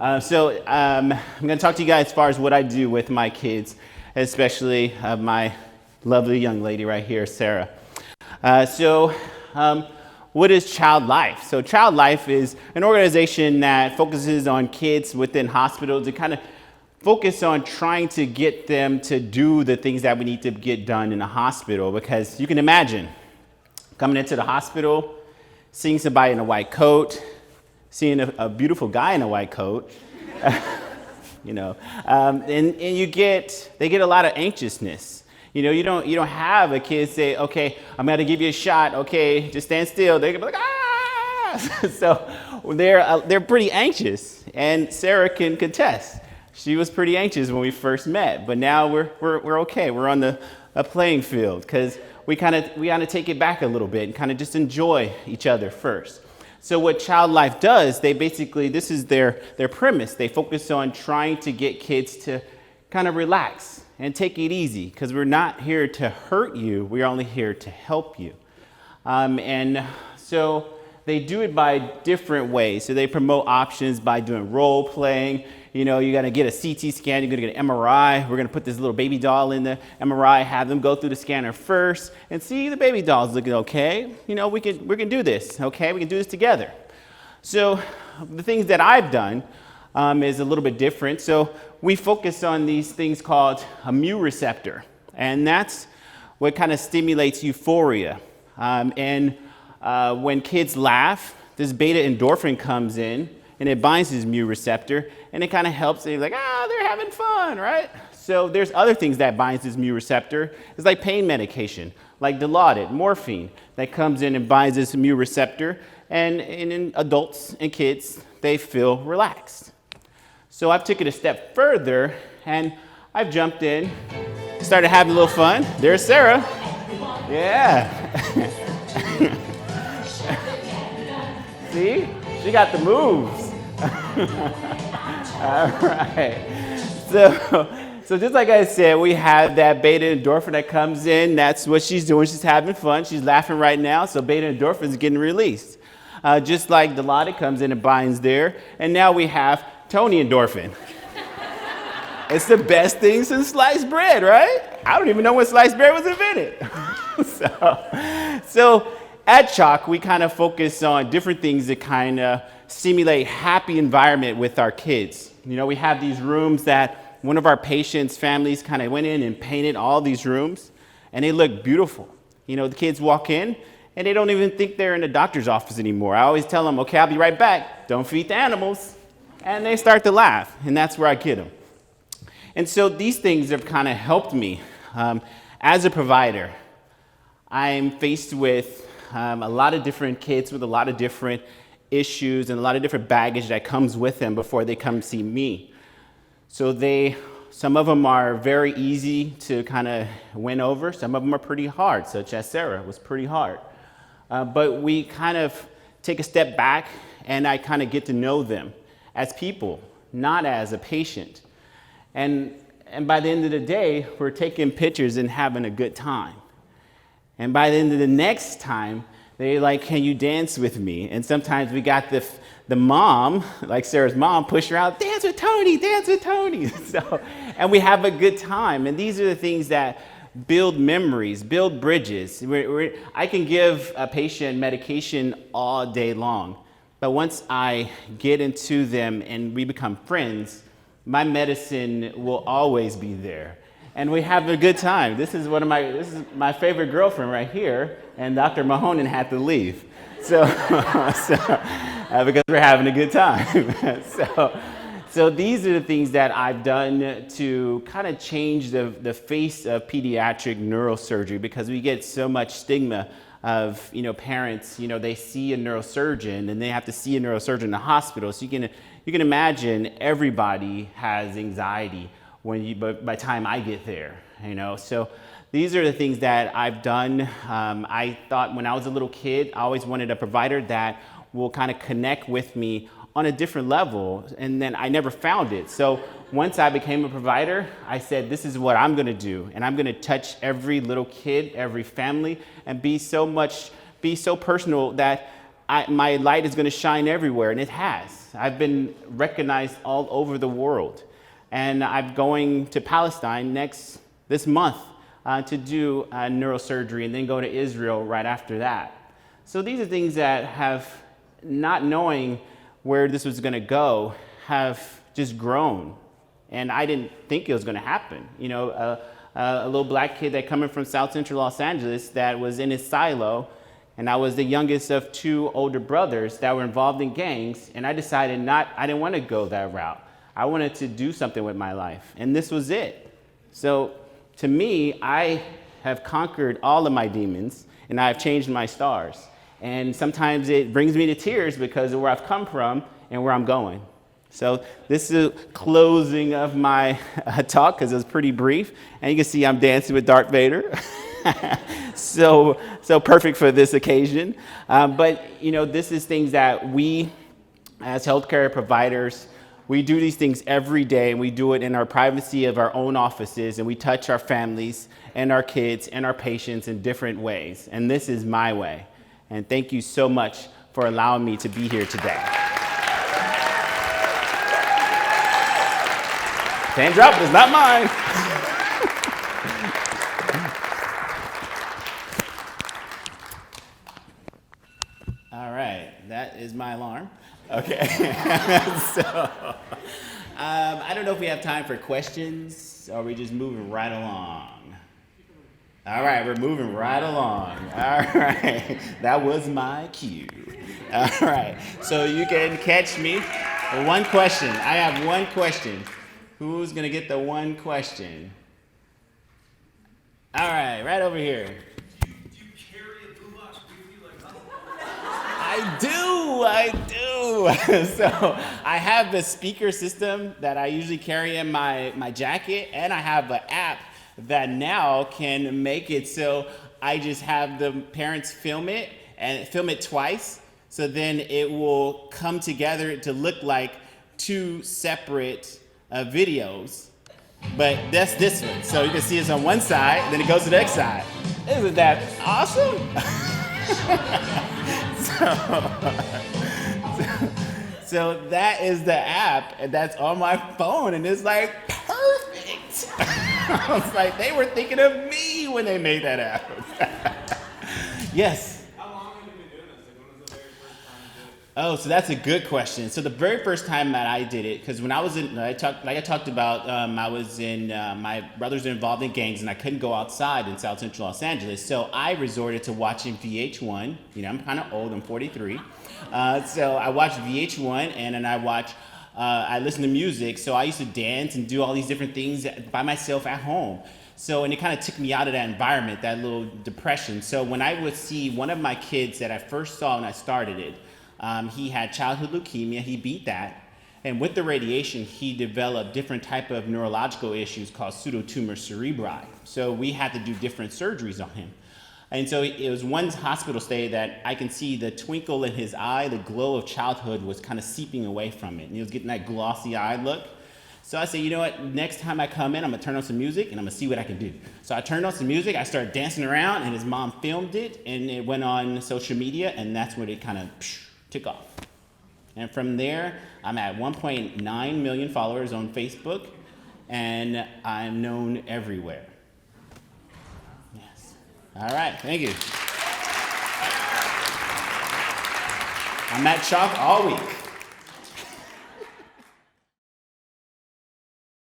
I'm going to talk to you guys as far as what I do with my kids, especially my lovely young lady right here, Sarah. What is Child Life? So Child Life is an organization that focuses on kids within hospitals to kind of focus on trying to get them to do the things that we need to get done in a hospital, because you can imagine coming into the hospital, seeing somebody in a white coat, seeing a beautiful guy in a white coat, and they get a lot of anxiousness. You don't have a kid say, okay, I'm going to give you a shot. Okay, just stand still. They're gonna be like, ah! So they're pretty anxious, and Sarah can contest. She was pretty anxious when we first met, but now we're okay. We're on a playing field because we kind of take it back a little bit and kind of just enjoy each other first. So what Child Life does, this is their premise. They focus on trying to get kids to kind of relax and take it easy, because we're not here to hurt you. We're only here to help you. And so they do it by different ways. So they promote options by doing role playing. You got to get a CT scan, you're going to get an MRI. We're going to put this little baby doll in the MRI, have them go through the scanner first and see the baby doll's looking okay. We can do this, okay? We can do this together. So the things that I've done is a little bit different. So we focus on these things called a mu receptor, and that's what kind of stimulates euphoria. When kids laugh, this beta endorphin comes in, and it binds this mu receptor, and it kind of helps. They're like, they're having fun, right? So there's other things that binds this mu receptor. It's like pain medication, like Dilaudid, morphine, that comes in and binds this mu receptor, and in adults and kids, they feel relaxed. So I've taken it a step further, and I've jumped in, started having a little fun. There's Sarah. Yeah. See? She got the moves. All right. So just like I said, we have that beta endorphin that comes in. That's what she's doing. She's having fun. She's laughing right now. So beta endorphin is getting released. Just like Dilaudid comes in and binds there. And now we have Tony endorphin. It's the best thing since sliced bread, right? I don't even know when sliced bread was invented. So at Chalk, we kind of focus on different things that kind of simulate happy environment with our kids. We have these rooms that one of our patients' families kind of went in and painted all these rooms, and they look beautiful. The kids walk in, and they don't even think they're in the doctor's office anymore. I always tell them, okay, I'll be right back. Don't feed the animals. And they start to laugh, and that's where I get them. And so these things have kind of helped me. As a provider, I'm faced with a lot of different kids with a lot of different issues and a lot of different baggage that comes with them before they come see me. So some of them are very easy to kind of win over. Some of them are pretty hard, such as Sarah was pretty hard. But we kind of take a step back, and I kind of get to know them as people, not as a patient. And by the end of the day, we're taking pictures and having a good time. And by the end of the next time, they're like, can you dance with me? And sometimes we got the mom, like Sarah's mom, push her out, dance with Tony, dance with Tony. And we have a good time. And these are the things that build memories, build bridges. I can give a patient medication all day long, but once I get into them and we become friends, my medicine will always be there. And we have a good time. This is my favorite girlfriend right here, and Dr. Mahonen had to leave. Because we're having a good time. So these are the things that I've done to kind of change the face of pediatric neurosurgery, because we get so much stigma of, parents, they see a neurosurgeon and they have to see a neurosurgeon in the hospital. So you can imagine everybody has anxiety by the time I get there, So these are the things that I've done. I thought when I was a little kid, I always wanted a provider that will kind of connect with me on a different level, and then I never found it. So once I became a provider, I said, this is what I'm gonna do, and I'm gonna touch every little kid, every family, and be so personal that my light is going to shine everywhere, and it has. I've been recognized all over the world. And I'm going to Palestine this month to do neurosurgery and then go to Israel right after that. So these are things that have, not knowing where this was going to go, have just grown. And I didn't think it was going to happen. A little black kid that coming from South Central Los Angeles that was in his silo, and I was the youngest of 2 older brothers that were involved in gangs, and I decided I didn't want to go that route. I wanted to do something with my life, and this was it. So to me, I have conquered all of my demons, and I have changed my stars. And sometimes it brings me to tears because of where I've come from and where I'm going. So this is a closing of my talk because it was pretty brief. And you can see I'm dancing with Darth Vader. so perfect for this occasion. But this is things that we, as healthcare providers, we do these things every day, and we do it in our privacy of our own offices, and we touch our families and our kids and our patients in different ways. And this is my way. And thank you so much for allowing me to be here today. Can't drop it, it's not mine. All right, that is my alarm. Okay, so I don't know if we have time for questions, or are we just moving right along? All right, we're moving right along. All right, that was my cue. All right, so you can catch me. One question, I have one question. Who's gonna get the one question? All right over here. Do you carry a boombox with you like I do. So I have the speaker system that I usually carry in my jacket, and I have an app that now can make it so I just have the parents film it and film it twice. So then it will come together to look like 2 separate videos, but that's this one. So you can see it's on one side, then it goes to the next side. Isn't that awesome? So that is the app, and that's on my phone, and it's like perfect. I was like, they were thinking of me when they made that app. Yes. Oh, so that's a good question. So the very first time that I did it, because when I was I talked about, I was in, my brothers are involved in gangs, and I couldn't go outside in South Central Los Angeles. So I resorted to watching VH1. I'm kind of old, I'm 43. So I watched VH1, and then I listened to music. So I used to dance and do all these different things by myself at home. So, and it kind of took me out of that environment, that little depression. So when I would see one of my kids that I first saw when I started it, he had childhood leukemia, he beat that, and with the radiation, he developed different type of neurological issues called pseudotumor cerebri. So we had to do different surgeries on him. And so it was one hospital stay that I can see the twinkle in his eye, the glow of childhood was kind of seeping away from it, and he was getting that glossy eye look. So I said, you know what, next time I come in, I'm gonna turn on some music and I'm gonna see what I can do. So I turned on some music, I started dancing around, and his mom filmed it, and it went on social media, and that's when it kind of took off. And from there, I'm at 1.9 million followers on Facebook, and I'm known everywhere. Yes. All right, thank you. I'm at Chalk all week.